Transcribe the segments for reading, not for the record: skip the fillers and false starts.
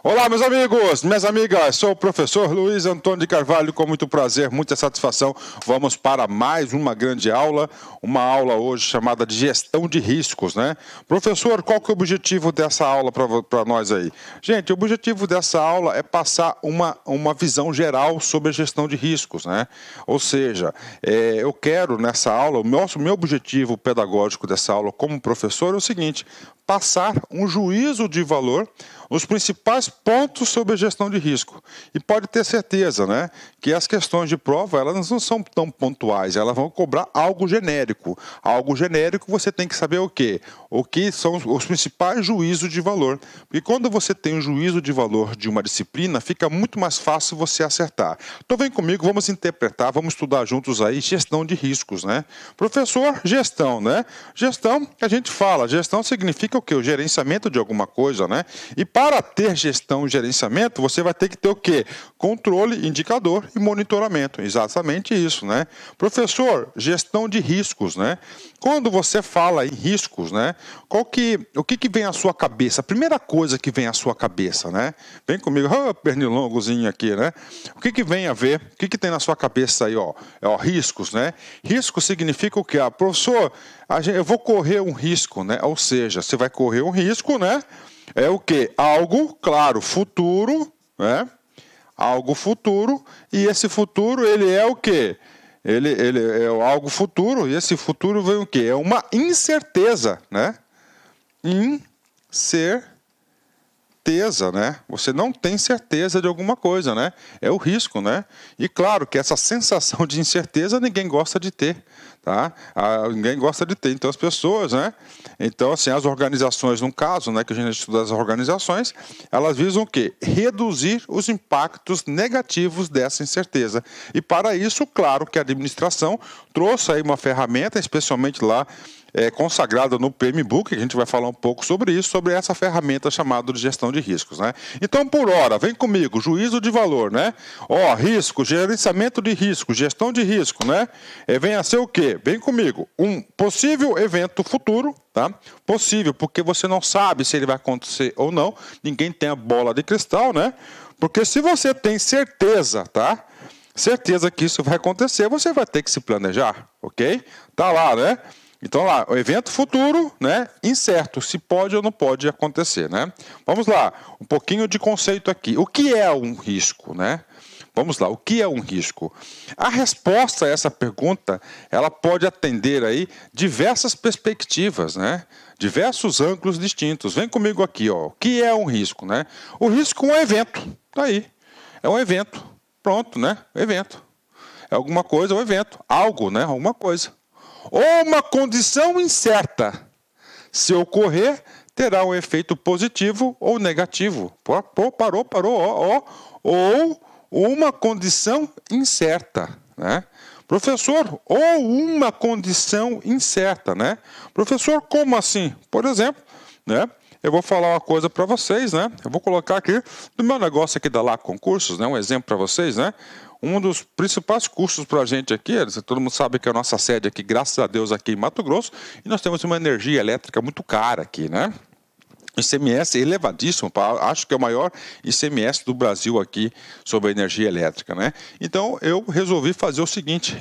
Olá, meus amigos, minhas amigas, sou o professor Luiz Antônio de Carvalho, com muito prazer, muita satisfação. Vamos para mais uma grande aula, uma aula hoje chamada de gestão de riscos, né? Professor, qual que é o objetivo dessa aula para nós aí? Gente, o objetivo dessa aula é passar uma visão geral sobre a gestão de riscos, né? Ou seja, eu quero nessa aula, o meu objetivo pedagógico dessa aula como professor é o seguinte: passar um juízo de valor, os principais pontos sobre a gestão de risco. E pode ter certeza, né, que as questões de prova, elas não são tão pontuais, elas vão cobrar algo genérico. Algo genérico, você tem que saber o quê? O que são os principais juízos de valor. Porque quando você tem um juízo de valor de uma disciplina, fica muito mais fácil você acertar. Então vem comigo, vamos interpretar, vamos estudar juntos aí gestão de riscos, né? Professor, gestão, né? Gestão, a gente fala, gestão significa o quê? O gerenciamento de alguma coisa, né? E para ter gestão e gerenciamento, você vai ter que ter o quê? Controle, indicador e monitoramento. Exatamente isso, né? Professor, gestão de riscos, né? Quando você fala em riscos, né? O que vem à sua cabeça? A primeira coisa que vem à sua cabeça, né? Vem comigo, pernilongozinho aqui, né? O que vem a ver? O que tem na sua cabeça aí, ó? Riscos, né? Risco significa o quê? Professor, eu vou correr um risco, né? Ou seja, você vai correr um risco, né? É o quê? Algo, claro, futuro, né? Algo futuro, e esse futuro, ele é o quê? Ele é algo futuro, e esse futuro vem o quê? É uma incerteza, né? Incerteza, né? Você não tem certeza de alguma coisa, né? É o risco, né? E claro que essa sensação de incerteza ninguém gosta de ter, tá? Ninguém gosta de ter. Então as pessoas, né? Então assim, as organizações, no caso, né, que a gente estuda as organizações, elas visam o quê? Reduzir os impactos negativos dessa incerteza. E para isso, claro que a administração trouxe aí uma ferramenta, especialmente lá consagrada no PMBOK, que a gente vai falar um pouco sobre isso, sobre essa ferramenta chamada de gestão de riscos, né? Então, por hora, vem comigo, juízo de valor, né? Risco, gerenciamento de risco, gestão de risco, né? Vem a ser o quê? Vem comigo, um possível evento futuro, tá? Possível, porque você não sabe se ele vai acontecer ou não, ninguém tem a bola de cristal, né? Porque se você tem certeza, tá? Certeza que isso vai acontecer, você vai ter que se planejar, ok? Tá lá, né? Então, lá, o evento futuro, né, incerto, se pode ou não pode acontecer, né? Vamos lá, um pouquinho de conceito aqui. O que é um risco, né? Vamos lá, o que é um risco? A resposta a essa pergunta, ela pode atender aí diversas perspectivas, né? Diversos ângulos distintos. Vem comigo aqui, ó. O que é um risco, né? O risco é um evento, tá aí. É um evento, pronto, né? Evento. É alguma coisa, é um evento. Algo, né? Alguma coisa. Ou uma condição incerta. Se ocorrer, terá um efeito positivo ou negativo. Parou. Ou uma condição incerta, né? Professor, ou uma condição incerta, né? Professor, como assim? Por exemplo, né? Eu vou falar uma coisa para vocês, né? Eu vou colocar aqui no meu negócio aqui da LAC Concursos, né? Um exemplo para vocês, né? Um dos principais custos para a gente aqui, todo mundo sabe que a nossa sede aqui, graças a Deus, aqui em Mato Grosso, e nós temos uma energia elétrica muito cara aqui, né? ICMS elevadíssimo, acho que é o maior ICMS do Brasil aqui sobre a energia elétrica, né? Então eu resolvi fazer o seguinte,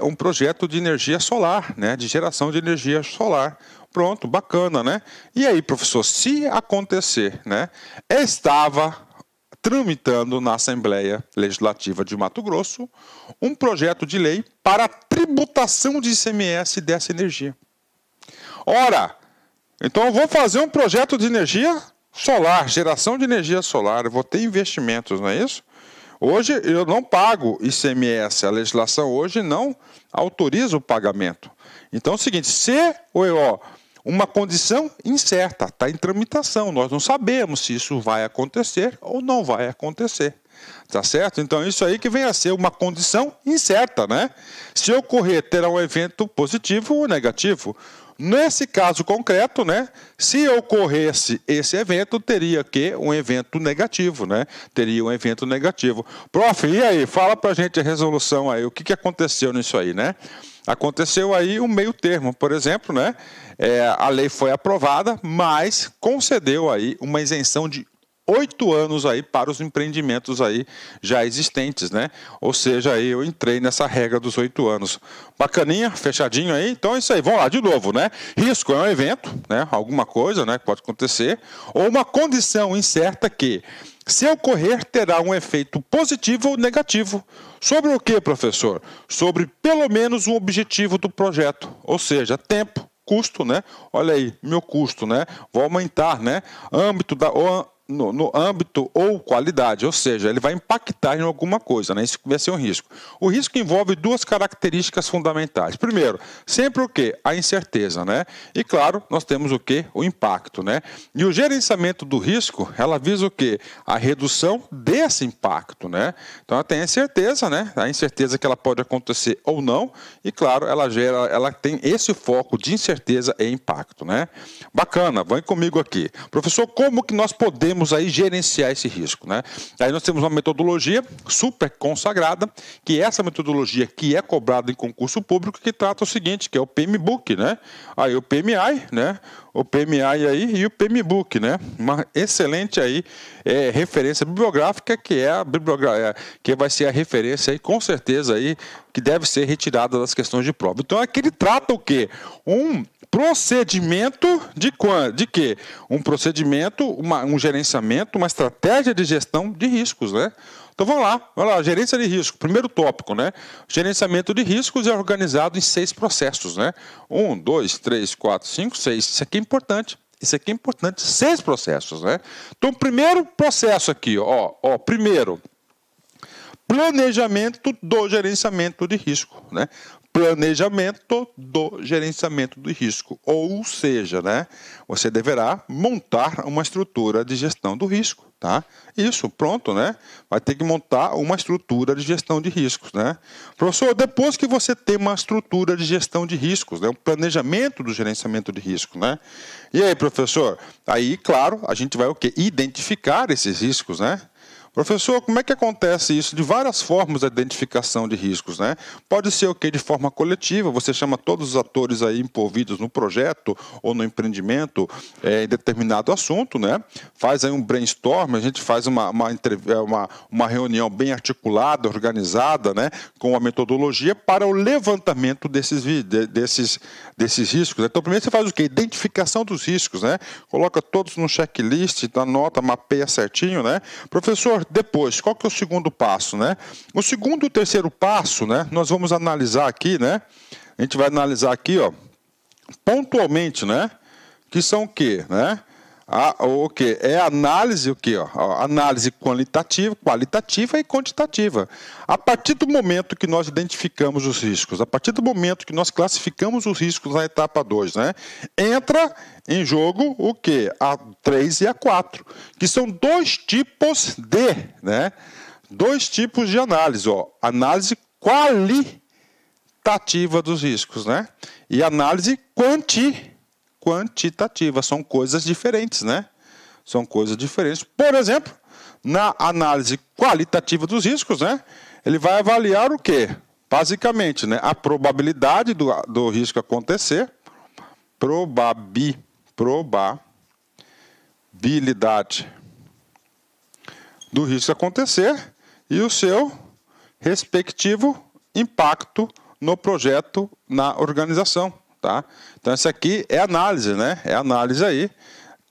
um projeto de energia solar, né? De geração de energia solar. Pronto, bacana, né? E aí, professor, se acontecer, né? Estava tramitando na Assembleia Legislativa de Mato Grosso um projeto de lei para a tributação de ICMS dessa energia. Ora, então eu vou fazer um projeto de energia solar, geração de energia solar, eu vou ter investimentos, não é isso? Hoje eu não pago ICMS, a legislação hoje não autoriza o pagamento. Então é o seguinte, uma condição incerta, está em tramitação, nós não sabemos se isso vai acontecer ou não vai acontecer, tá certo? Então isso aí que vem a ser uma condição incerta, né? Se ocorrer, terá um evento positivo ou negativo. Nesse caso concreto, né, se ocorresse esse evento, teria que um evento negativo, né? Teria um evento negativo. Prof, e aí? Fala pra gente a resolução aí, o que aconteceu nisso aí, né? aconteceu aí um meio termo, por exemplo, né? A lei foi aprovada, mas concedeu aí uma isenção de 8 anos aí para os empreendimentos aí já existentes, né? Ou seja, aí eu entrei nessa regra dos 8 anos. Bacaninha, fechadinho aí. Então é isso aí. Vamos lá de novo, né? Risco é um evento, né? Alguma coisa, né? Pode acontecer, ou uma condição incerta que, se ocorrer, terá um efeito positivo ou negativo. Sobre o que, professor? Sobre pelo menos o objetivo do projeto, ou seja, tempo, custo, né? Olha aí, meu custo, né? Vou aumentar, né? No âmbito ou qualidade, ou seja, ele vai impactar em alguma coisa, né? Isso vai ser um risco. O risco envolve duas características fundamentais. Primeiro, sempre o quê? A incerteza, né? E claro, nós temos o quê? O impacto, né? E o gerenciamento do risco, ela visa o quê? A redução desse impacto, né? Então ela tem a incerteza, né? A incerteza que ela pode acontecer ou não, e claro, ela tem esse foco de incerteza e impacto, né? Bacana, vem comigo aqui. Professor, como que nós podemos aí gerenciar esse risco, né? Aí nós temos uma metodologia super consagrada, que é essa metodologia que é cobrada em concurso público, que trata o seguinte, que é o PMBOK, né? Aí o PMI, né? O PMI aí e o PMBOK, né? Uma excelente aí referência bibliográfica, que vai ser a referência aí, com certeza aí, que deve ser retirada das questões de prova. Então aqui ele trata o quê? Um procedimento de quê? Um procedimento, um gerenciamento, uma estratégia de gestão de riscos, né? Então vamos lá, gerência de risco, primeiro tópico, né? Gerenciamento de riscos é organizado em 6 processos, né? 1, 2, 3, 4, 5, 6. Isso aqui é importante. 6 processos, né? Então, primeiro processo aqui, primeiro, planejamento do gerenciamento de risco, né? Planejamento do gerenciamento do risco, ou seja, né, você deverá montar uma estrutura de gestão do risco, tá? Isso, pronto, né? Vai ter que montar uma estrutura de gestão de riscos, né? Professor, depois que você tem uma estrutura de gestão de riscos, né, um planejamento do gerenciamento de risco, né? E aí, professor? Aí, claro, a gente vai o quê? Identificar esses riscos, né? Professor, como é que acontece isso? De várias formas a identificação de riscos, né? Pode ser o quê? De forma coletiva, você chama todos os atores aí envolvidos no projeto ou no empreendimento em determinado assunto, né? Faz aí um brainstorm, a gente faz uma reunião bem articulada, organizada, né? Com a metodologia para o levantamento desses riscos. Então, primeiro você faz o quê? Identificação dos riscos, né? Coloca todos no checklist, anota, mapeia certinho, né? Professor, depois, qual que é o segundo passo, né? O segundo e o terceiro passo, né? Nós vamos analisar aqui, né? A gente vai analisar aqui, ó, pontualmente, né? Que são o quê, né? O que é análise, o que, análise qualitativa e quantitativa. A partir do momento que nós identificamos os riscos, a partir do momento que nós classificamos os riscos na etapa 2, né, entra em jogo o que? A 3 e a 4, que são dois tipos de análise, análise qualitativa dos riscos, né, e análise quantitativa, são coisas diferentes, né? São coisas diferentes. Por exemplo, na análise qualitativa dos riscos, né? Ele vai avaliar o quê? Basicamente, né? A probabilidade do risco acontecer, probabilidade do risco acontecer e o seu respectivo impacto no projeto, na organização. Tá? Então, essa aqui é análise, né? É análise aí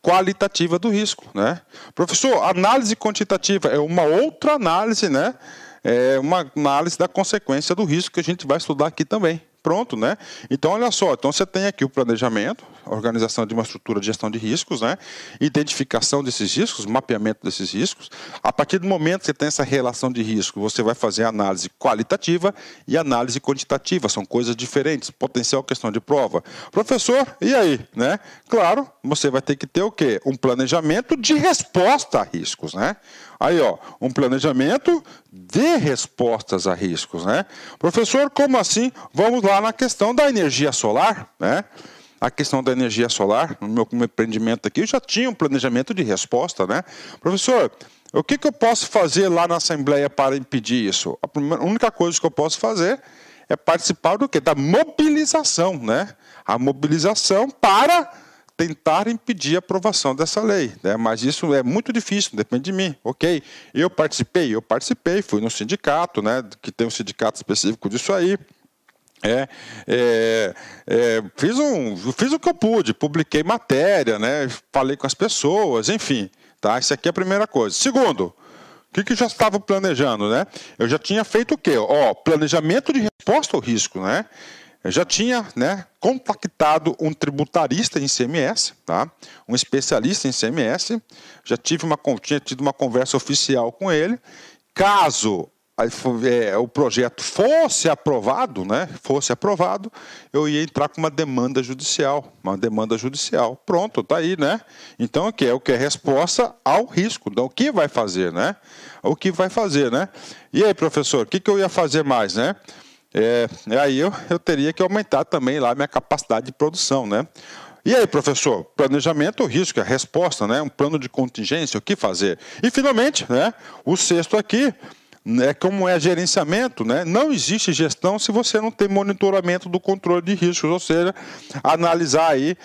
qualitativa do risco, né? Professor, análise quantitativa é uma outra análise, né? É uma análise da consequência do risco que a gente vai estudar aqui também. Pronto, né? Então, olha só, então você tem aqui o planejamento, a organização de uma estrutura de gestão de riscos, né? Identificação desses riscos, mapeamento desses riscos. A partir do momento que você tem essa relação de risco, você vai fazer análise qualitativa e análise quantitativa, são coisas diferentes, potencial questão de prova. Professor, e aí, né? Claro, você vai ter que ter o quê? Um planejamento de resposta a riscos, né? Aí, um planejamento de respostas a riscos, né? Professor, como assim? Vamos lá na questão da energia solar, né? A questão da energia solar, no meu empreendimento aqui, eu já tinha um planejamento de resposta, né? Professor, o que eu posso fazer lá na Assembleia para impedir isso? A única coisa que eu posso fazer É participar do quê? Da mobilização, né? A mobilização para tentar impedir a aprovação dessa lei, né? Mas isso é muito difícil, depende de mim, ok? Eu participei, fui no sindicato, né? Que tem um sindicato específico disso aí. Fiz o que eu pude, publiquei matéria, né? Falei com as pessoas, enfim, tá? Isso aqui é a primeira coisa. Segundo, o que eu já estava planejando, né? Eu já tinha feito o quê? Planejamento de resposta ao risco, né? Eu já tinha, né, contactado um tributarista em ICMS, tá? Um especialista em ICMS, tinha tido uma conversa oficial com ele. Caso o projeto fosse aprovado, né? Eu ia entrar com uma demanda judicial. Pronto, tá aí, né? Então, o que é resposta ao risco. Então, o que vai fazer, né? E aí, professor, o que eu ia fazer mais, né? Aí eu teria que aumentar também lá a minha capacidade de produção, né? E aí, professor, planejamento, risco, a resposta, né? Um plano de contingência, o que fazer? E, finalmente, né? O sexto aqui, né, como é gerenciamento, né? Não existe gestão se você não tem monitoramento do controle de riscos, ou seja, analisar aí,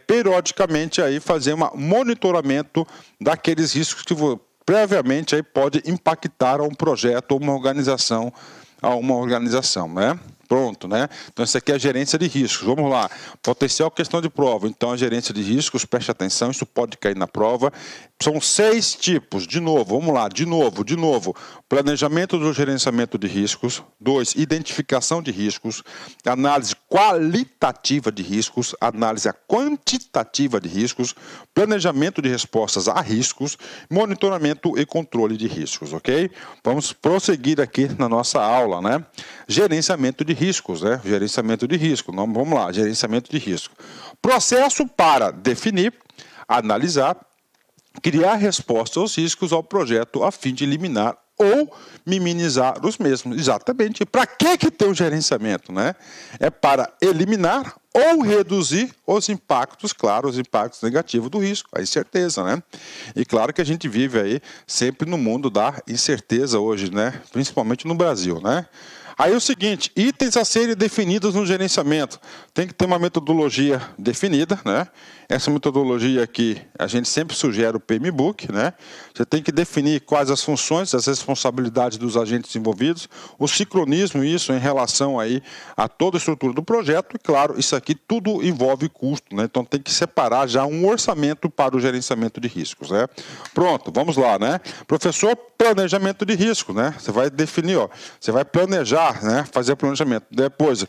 periodicamente, aí, fazer um monitoramento daqueles riscos que previamente aí pode impactar a um projeto ou uma organização, né? Pronto, né? Então, isso aqui é a gerência de riscos. Vamos lá. Potencial questão de prova. Então, a gerência de riscos, preste atenção, isso pode cair na prova. São 6 tipos. De novo, vamos lá. De novo. Planejamento do gerenciamento de riscos. 2, identificação de riscos. Análise qualitativa de riscos. Análise quantitativa de riscos. Planejamento de respostas a riscos. Monitoramento e controle de riscos, ok? Vamos prosseguir aqui na nossa aula, né? Gerenciamento de riscos, né? Gerenciamento de risco. Vamos lá, gerenciamento de risco. Processo para definir, analisar, criar resposta aos riscos ao projeto a fim de eliminar ou minimizar os mesmos. Exatamente. Para que tem o gerenciamento, né? É para eliminar ou reduzir os impactos, claro, os impactos negativos do risco, a incerteza, né? E claro que a gente vive aí sempre no mundo da incerteza hoje, né? Principalmente no Brasil, né? Aí é o seguinte, itens a serem definidos no gerenciamento. Tem que ter uma metodologia definida, né? Essa metodologia aqui, a gente sempre sugere o PMBOK, né? Você tem que definir quais as funções, as responsabilidades dos agentes envolvidos, o sincronismo, isso em relação aí a toda a estrutura do projeto, e claro, isso aqui tudo envolve custo, né? Então tem que separar já um orçamento para o gerenciamento de riscos, né? Pronto, vamos lá, né? Professor, planejamento de risco, né? Você vai definir, você vai planejar, né? Fazer planejamento. Depois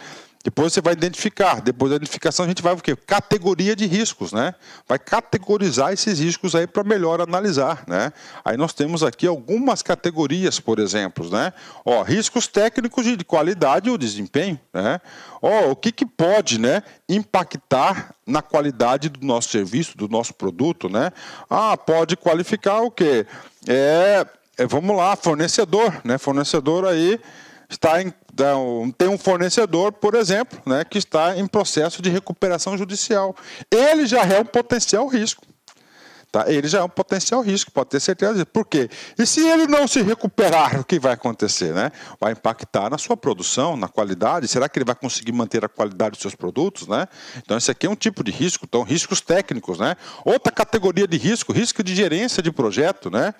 você vai identificar. Depois da identificação a gente vai o quê? Categoria de riscos, né? Vai categorizar esses riscos aí para melhor analisar, né? Aí nós temos aqui algumas categorias, por exemplo, né? Riscos técnicos de qualidade ou desempenho, né? O que pode, né, impactar na qualidade do nosso serviço, do nosso produto, né? Pode qualificar o quê? Vamos lá, fornecedor, né? Fornecedor aí tem um fornecedor, por exemplo, né, que está em processo de recuperação judicial. Ele já é um potencial risco. Tá? Ele já é um potencial risco, pode ter certeza disso. Por quê? E se ele não se recuperar, o que vai acontecer, né? Vai impactar na sua produção, na qualidade. Será que ele vai conseguir manter a qualidade dos seus produtos, né? Então, esse aqui é um tipo de risco. Então, riscos técnicos, né? Outra categoria de risco de gerência de projeto, né?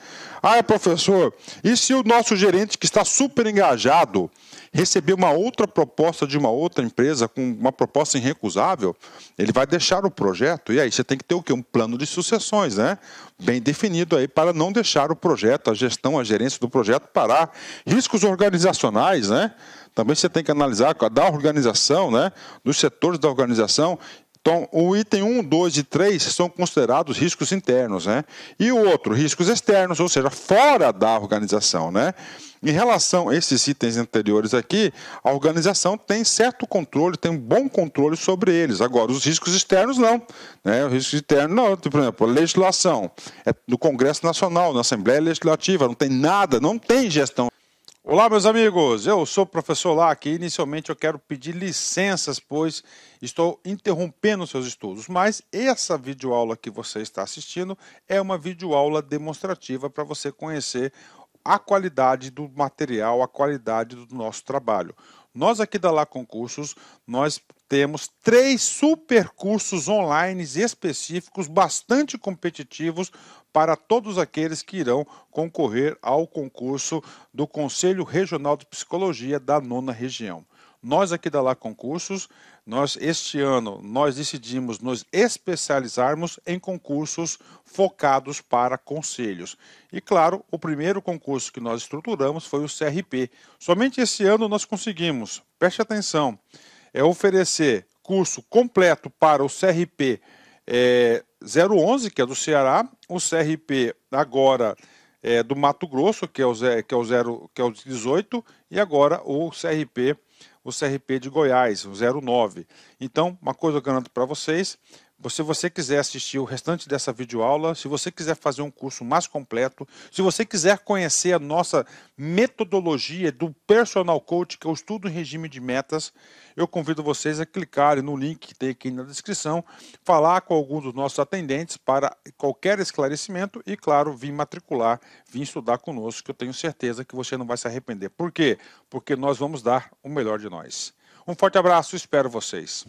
Professor, e se o nosso gerente que está super engajado receber uma outra proposta de uma outra empresa com uma proposta irrecusável, ele vai deixar o projeto. E aí você tem que ter o quê? Um plano de sucessões, né? Bem definido aí para não deixar o projeto, a gestão, a gerência do projeto parar. Riscos organizacionais, né? Também você tem que analisar da organização, né? Dos setores da organização. Então, o item 1, 2 e 3 são considerados riscos internos, né? E o outro, riscos externos, ou seja, fora da organização, né? Em relação a esses itens anteriores aqui, a organização tem certo controle, tem um bom controle sobre eles. Agora, os riscos externos não, né? Os riscos externos não, por exemplo, a legislação é do Congresso Nacional, na Assembleia Legislativa, não tem nada, não tem gestão. Olá, meus amigos, eu sou o professor Lac e inicialmente eu quero pedir licenças, pois estou interrompendo seus estudos, mas essa videoaula que você está assistindo é uma videoaula demonstrativa para você conhecer a qualidade do material, a qualidade do nosso trabalho. Nós aqui da Lá Concursos, nós temos 3 super cursos online específicos, bastante competitivos, para todos aqueles que irão concorrer ao concurso do Conselho Regional de Psicologia da 9ª Região. Nós aqui da Lá Concursos, este ano, nós decidimos nos especializarmos em concursos focados para conselhos. E claro, o primeiro concurso que nós estruturamos foi o CRP. Somente esse ano nós conseguimos, preste atenção, oferecer curso completo para o CRP 011, que é do Ceará, o CRP agora do Mato Grosso, que é o 18, e agora o CRP de Goiás, o 09. Então, uma coisa eu garanto para vocês, se você quiser assistir o restante dessa videoaula, se você quiser fazer um curso mais completo, se você quiser conhecer a nossa metodologia do Personal Coach, que eu estudo em regime de metas, eu convido vocês a clicarem no link que tem aqui na descrição, falar com algum dos nossos atendentes para qualquer esclarecimento e, claro, vir matricular, vir estudar conosco, que eu tenho certeza que você não vai se arrepender. Por quê? Porque nós vamos dar o melhor de nós. Um forte abraço, espero vocês.